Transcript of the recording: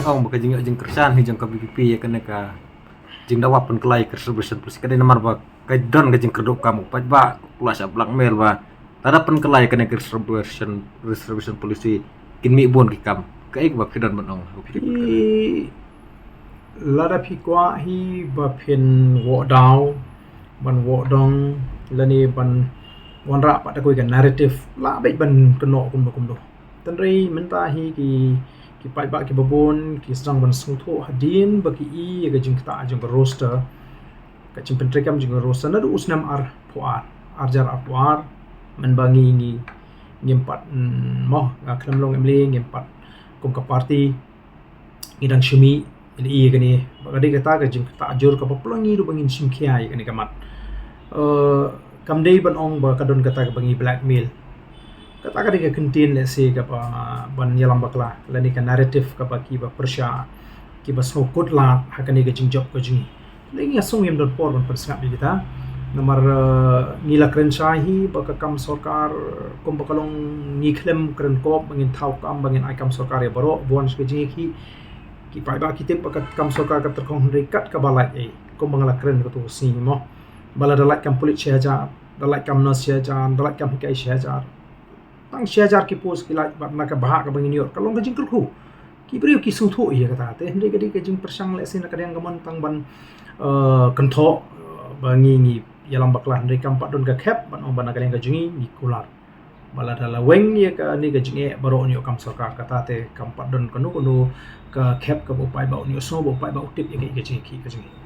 ong baka jing jing kersan hi jang ka BPP ya kana ka jing dawa pen kelai keserbesan polisi kada namar ba ka don ka jing kerdok kamu pat ba kelas blackmail ba tada pen kelai kana keserbesan polisi kin mi bon ki kam ka ik ba kidan ban ong hi lada phi kwa hi ba phin wo daw ban wo dong lani ban wan ra pa ta koi kan narrative la bai ban keno kum do tan rei menta hi ki pai ba ki babon ki strang ban sung tho hadin ba ki I ga jing ta jing roster ka chim pen trekam jing roster na usnam ar puar arjar ar puar man bangi ngi ngimpat mo ga klam long emle ngimpat kum ka party ngidang shumi I ga ni ba ga kata ga jing ta jur ka paplangi do bangin sim khiai ga ni kamat kam dei ban ong ba kadon kata ka bangi blackmail kata ka dika kentin le se ka pa ban yalam bakla lani ka narrative ka pa ki ba persya ki ba so kut la hakani ka jing job ka jing lengi asung yem dot por ban persngap di kita nomor ngila kren shahi ba ka kam sarkar kum ba kalong ngi klem kren kop bangin thau kam bangin ai kam sarkar ya baro bon ke jing ki pai ba ki tip ba ka kam sarkar ka terkong rekat ka balai ai kum bangala kren ka tu si mo bala dalat kam pulit syajar dalat kam nas syajar dalat kam hikai syajar tang syajar ki pos ki lak bat nak bahak ka bangin yor kalong ka jing ku ki brio ki sung tho ya kata te hende ka jing persang le sin ka yang gaman tang ban kentho bangi ngi yalam baklah hende kam pat don ka khep ban ong ban ka yang ka jingi ni kular bala dala weng ya ka ni ka jingi baro ni kam sarkar kata te kam pat don kanu ka khep ka bo pai ba ni so bo pai ba utip ya ka jingi